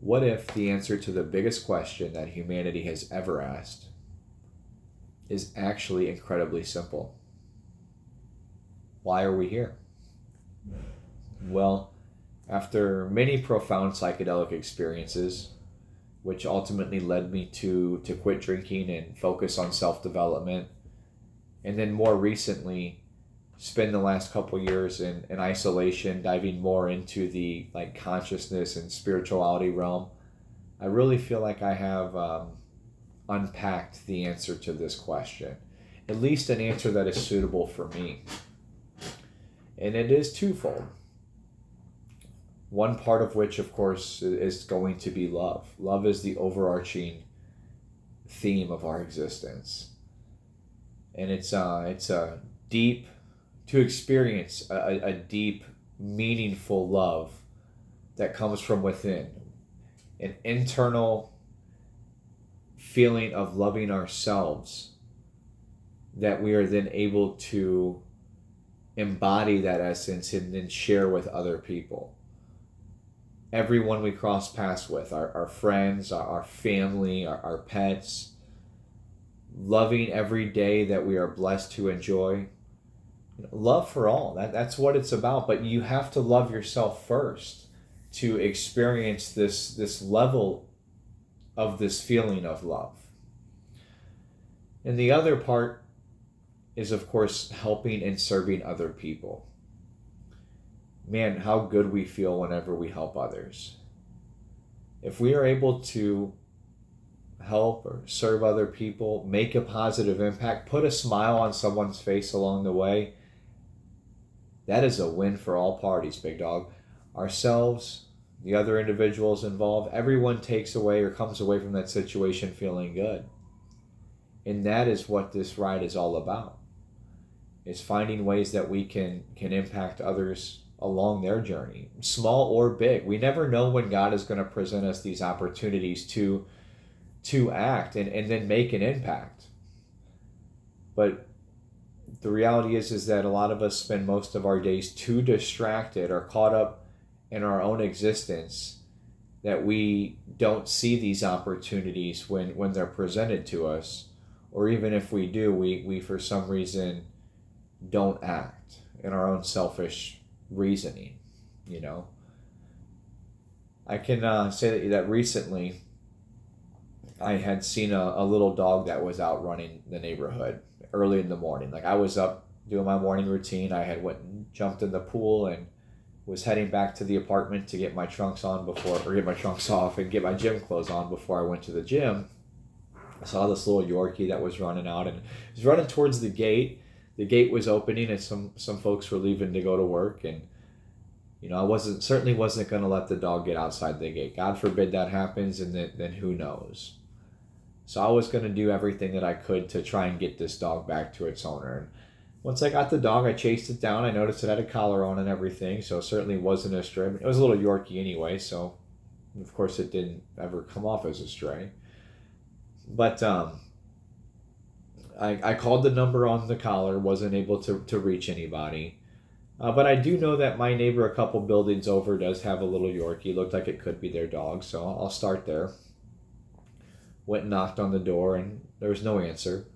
What if the answer to the biggest question that humanity has ever asked is actually incredibly simple? Why are we here? Well, after many profound psychedelic experiences, which ultimately led me to quit drinking and focus on self-development, and then more recently spend the last couple years in isolation, diving more into the like consciousness and spirituality realm, I really feel like I have unpacked the answer to this question, at least an answer that is suitable for me. And it is twofold. One part of which, of course, is going to be love. Love is the overarching theme of our existence. And it's a deep, to experience a deep, meaningful love that comes from within. An internal feeling of loving ourselves that we are then able to embody that essence and then share with other people. Everyone we cross paths with, our friends, our family, our pets, loving every day that we are blessed to enjoy. Love for all, that's what it's about, but you have to love yourself first to experience this level of this feeling of love. And the other part is, of course, helping and serving other people. Man, how good we feel whenever we help others. If we are able to help or serve other people, make a positive impact, put a smile on someone's face along the way, that is a win for all parties, big dog. Ourselves, the other individuals involved, everyone takes away or comes away from that situation feeling good. And that is what this ride is all about. Is finding ways that we can impact others along their journey, small or big. We never know when God is going to present us these opportunities to act and then make an impact. But the reality is that a lot of us spend most of our days too distracted or caught up in our own existence that we don't see these opportunities when they're presented to us, or even if we do, we for some reason don't act in our own selfish reasoning. I can say that recently I had seen a little dog that was out running the neighborhood early in the morning. Like, I was up doing my morning routine. I had went and jumped in the pool and was heading back to the apartment to get my trunks on get my trunks off and get my gym clothes on before I went to the gym. I saw this little Yorkie that was running out and was running towards the gate. The gate was opening and some folks were leaving to go to work, and I certainly wasn't going to let the dog get outside the gate. God forbid that happens, and then who knows. So I was going to do everything that I could to try and get this dog back to its owner. And once I got the dog, I chased it down. I noticed it had a collar on and everything, so it certainly wasn't a stray. It was a little Yorkie anyway, so of course it didn't ever come off as a stray. But I called the number on the collar, wasn't able to reach anybody. But I do know that my neighbor a couple buildings over does have a little Yorkie. Looked like it could be their dog, so I'll start there. Went and knocked on the door, and there was no answer.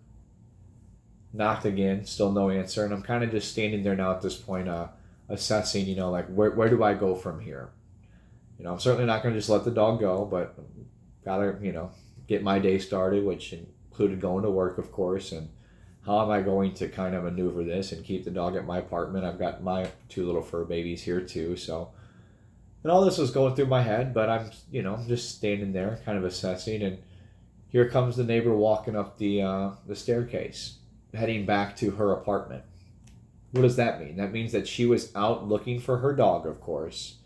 Knocked again, still no answer, and I'm kind of just standing there now at this point, assessing, like where do I go from here? I'm certainly not going to just let the dog go, but gotta, get my day started, which included going to work, of course, and how am I going to kind of maneuver this and keep the dog at my apartment? I've got my 2 little fur babies here too, so. And all this was going through my head, but I'm just standing there kind of assessing, and here comes the neighbor walking up the staircase, heading back to her apartment. What does that mean? That means that she was out looking for her dog, of course,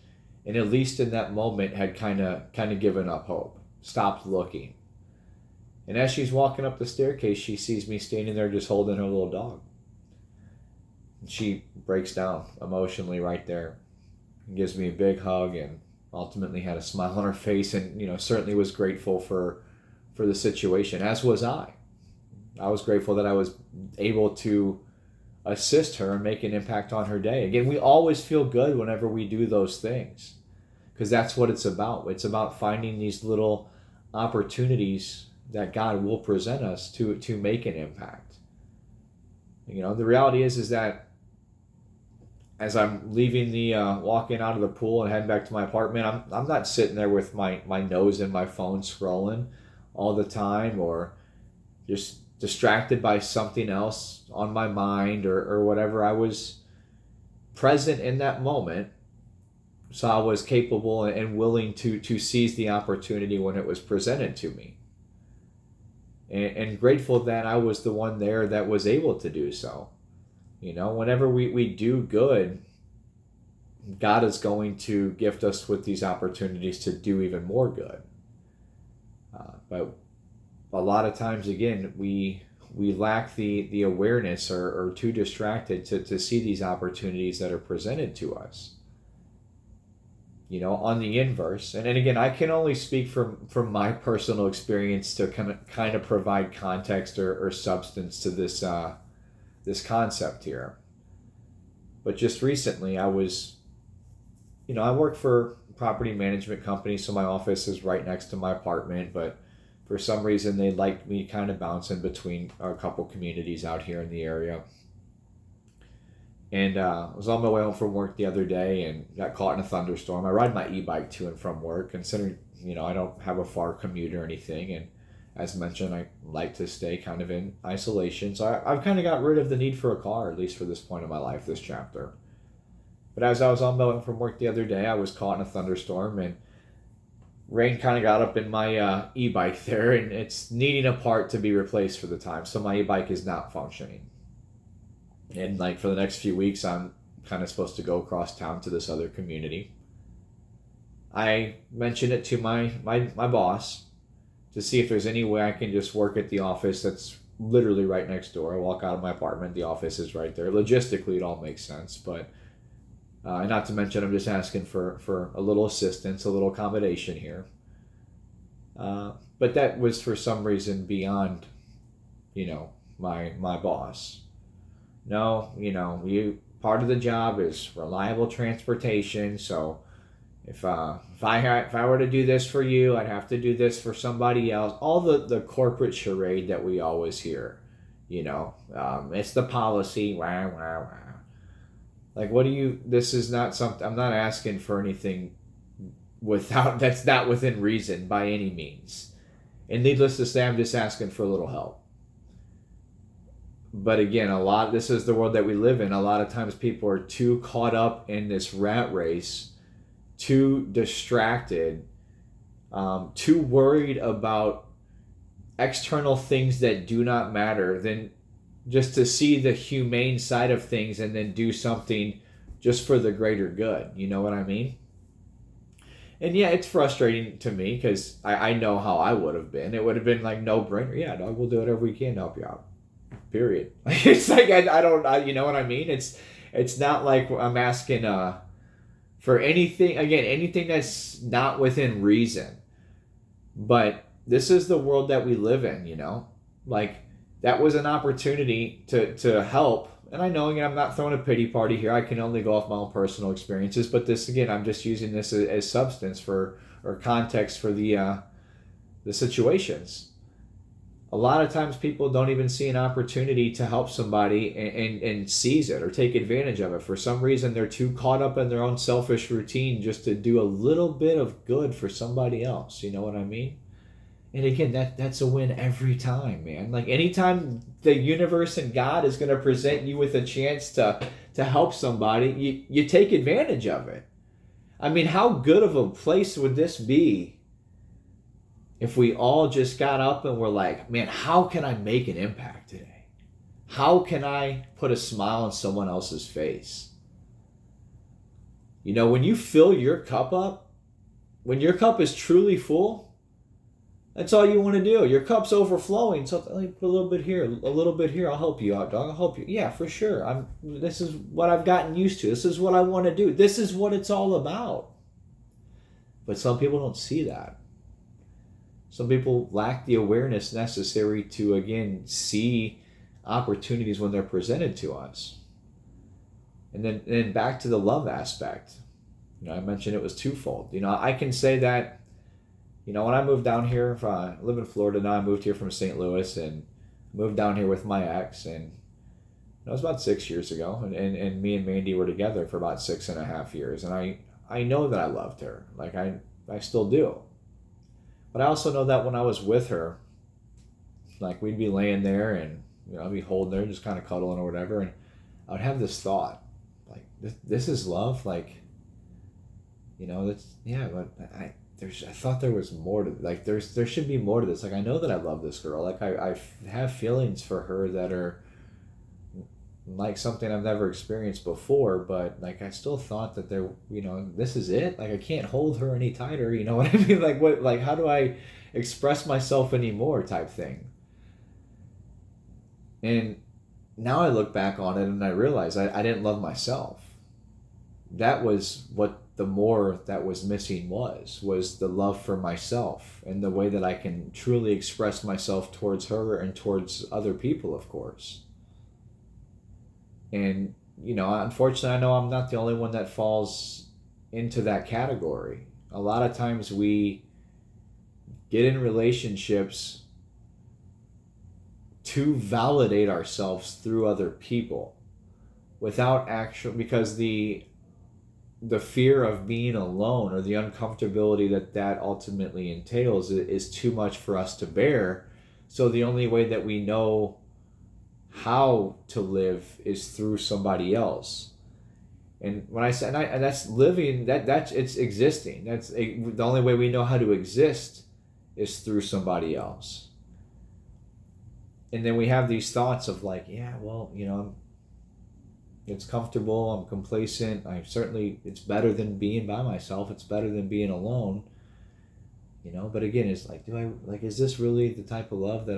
and at least in that moment had kind of given up hope, stopped looking. And as she's walking up the staircase, she sees me standing there just holding her little dog. And she breaks down emotionally right there and gives me a big hug, and ultimately had a smile on her face, and certainly was grateful for the situation, as was I. I was grateful that I was able to assist her and make an impact on her day. Again, we always feel good whenever we do those things, because that's what it's about. It's about finding these little opportunities that God will present us to make an impact. The reality is that as I'm leaving walking out of the pool and heading back to my apartment, I'm not sitting there with my nose in my phone scrolling all the time, or just distracted by something else on my mind or whatever. I was present in that moment, so I was capable and willing to seize the opportunity when it was presented to me. And grateful that I was the one there that was able to do so. Whenever we do good, God is going to gift us with these opportunities to do even more good. But a lot of times, again, we lack the awareness or are too distracted to see these opportunities that are presented to us. On the inverse, and again, I can only speak from my personal experience to kind of provide context or substance to this concept here. But just recently, I was, I work for a property management company, so my office is right next to my apartment, but for some reason, they liked me kind of bouncing between a couple communities out here in the area. And I was on my way home from work the other day and got caught in a thunderstorm. I ride my e-bike to and from work, considering, I don't have a far commute or anything. And as mentioned, I like to stay kind of in isolation. So I've kind of got rid of the need for a car, at least for this point in my life, this chapter. But as I was on my way home from work the other day, I was caught in a thunderstorm, and rain kind of got up in my e-bike there, and it's needing a part to be replaced for the time. So my e-bike is not functioning. And for the next few weeks, I'm kind of supposed to go across town to this other community. I mentioned it to my boss to see if there's any way I can just work at the office that's literally right next door. I walk out of my apartment, the office is right there. Logistically, it all makes sense, but not to mention I'm just asking for a little assistance, a little accommodation here. But that was for some reason beyond, my boss. No, part of the job is reliable transportation. So if I were to do this for you, I'd have to do this for somebody else. All the corporate charade that we always hear, it's the policy. Wah, wah, wah. This is not something. I'm not asking for anything that's not within reason by any means. And needless to say, I'm just asking for a little help. But again, this is the world that we live in. A lot of times people are too caught up in this rat race, too distracted, too worried about external things that do not matter, than just to see the humane side of things and then do something just for the greater good. You know what I mean? And yeah, it's frustrating to me because I know how I would have been. It would have been no brainer. Yeah, dog, we'll do whatever we can to help you out. Period. It's I don't, you know what I mean? It's not like I'm asking for anything, again, anything that's not within reason. But this is the world that we live in, that was an opportunity to help. And I know, again, I'm not throwing a pity party here. I can only go off my own personal experiences. But this, again, I'm just using this as substance or context for the situations. A lot of times people don't even see an opportunity to help somebody and seize it or take advantage of it. For some reason, they're too caught up in their own selfish routine just to do a little bit of good for somebody else. You know what I mean? And again, that's a win every time, man. Anytime the universe and God is going to present you with a chance to help somebody, you take advantage of it. I mean, how good of a place would this be if we all just got up and were like, man, how can I make an impact today? How can I put a smile on someone else's face? When you fill your cup up, when your cup is truly full, that's all you want to do. Your cup's overflowing. So put a little bit here, a little bit here. I'll help you out, dog. I'll help you. Yeah, for sure. This is what I've gotten used to. This is what I want to do. This is what it's all about. But some people don't see that. Some people lack the awareness necessary to, again, see opportunities when they're presented to us. And then back to the love aspect. I mentioned it was twofold. I can say that, when I moved down here, I live in Florida now. I moved here from St. Louis and moved down here with my ex, and that was about 6 years ago. And me and Mandy were together for about 6.5 years. And I know that I loved her. Like, I still do. But I also know that when I was with her, like, we'd be laying there and, I'd be holding her, just kind of cuddling or whatever. And I would have this thought, like, this is love? Like, that's, yeah, but I thought there was more to, like, there should be more to this. Like, I know that I love this girl. Like, I have feelings for her that are like something I've never experienced before, but, like, I still thought that there, this is it. Like, I can't hold her any tighter. You know what I mean? Like, what, like, how do I express myself anymore type thing? And now I look back on it and I realize I didn't love myself. That was what the more that was missing was the love for myself and the way that I can truly express myself towards her and towards other people, of course. And, unfortunately, I know I'm not the only one that falls into that category. A lot of times we get in relationships to validate ourselves through other people without actual, because the fear of being alone or the uncomfortability that ultimately entails is too much for us to bear. So the only way that we know how to live is through somebody else. And when I say, and that's living, that's it's existing. The only way we know how to exist is through somebody else. And then we have these thoughts of, like, yeah, well, it's comfortable, I'm complacent, it's better than being by myself, it's better than being alone, but again, it's like, is this really the type of love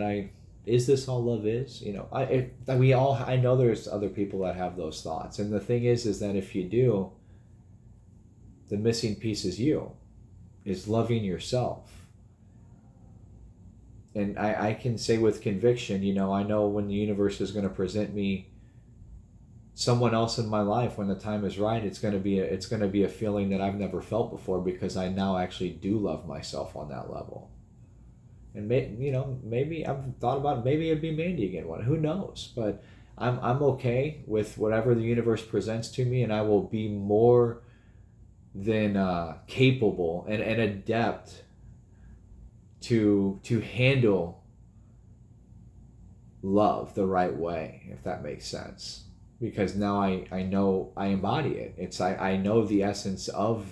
is this all love is? I know there's other people that have those thoughts, and the thing is that if you do, the missing piece is loving yourself. And I can say with conviction, I know when the universe is going to present me someone else in my life when the time is right, it's going to be a feeling that I've never felt before, because I now actually do love myself on that level. And maybe I've thought about it, maybe it'd be Mandy again. Who knows? But I'm okay with whatever the universe presents to me, and I will be more than capable and adept to handle love the right way, if that makes sense. Because now I know I embody it. I know the essence of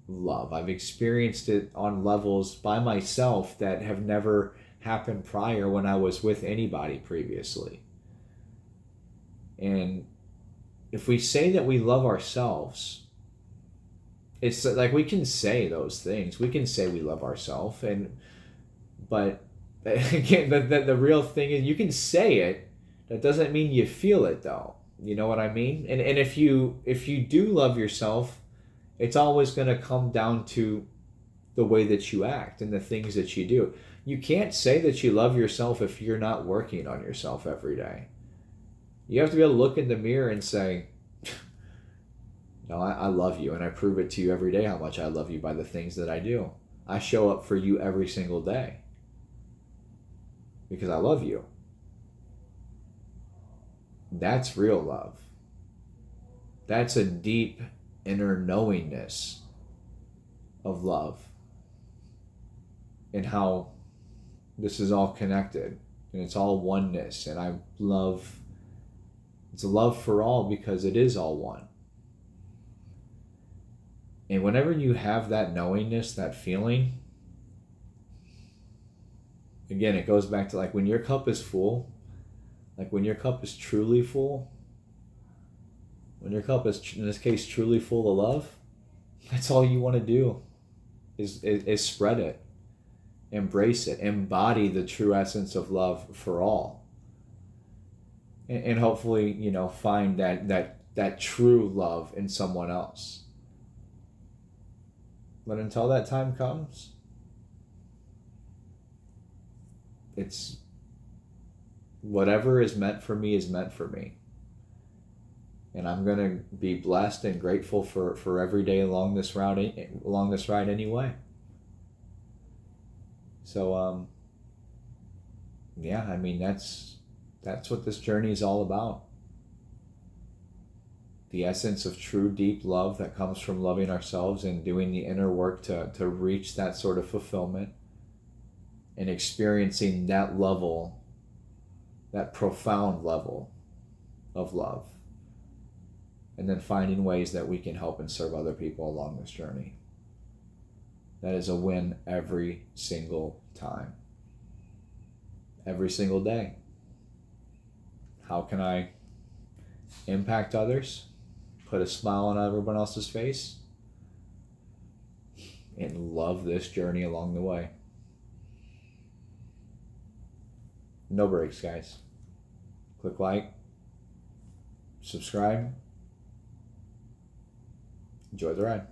love. I've experienced it on levels by myself that have never happened prior when I was with anybody previously. And if we say that we love ourselves, it's like, we can say those things. We can say we love ourselves, but again, the real thing is, you can say it. That doesn't mean you feel it, though. You know what I mean? And if you do love yourself, it's always going to come down to the way that you act and the things that you do. You can't say that you love yourself if you're not working on yourself every day. You have to be able to look in the mirror and say, no, I love you, and I prove it to you every day how much I love you by the things that I do. I show up for you every single day because I love you. That's real love. That's a deep inner knowingness of love and how this is all connected and it's all oneness. And it's a love for all because it is all one. And whenever you have that knowingness, that feeling, again, it goes back to, like, when your cup is full, like when your cup is truly full, when your cup is, in this case, truly full of love, that's all you want to do is spread it, embrace it, embody the true essence of love for all. And hopefully, find that true love in someone else. But until that time comes, it's whatever is meant for me is meant for me. And I'm going to be blessed and grateful for every day along this ride anyway. So, yeah, I mean, that's what this journey is all about. The essence of true deep love that comes from loving ourselves and doing the inner work to reach that sort of fulfillment and experiencing that level, that profound level of love, and then finding ways that we can help and serve other people along this journey. That is a win every single time, every single day. How can I impact others, put a smile on everyone else's face, and love this journey along the way? No breaks, guys. Click like, subscribe, enjoy the ride.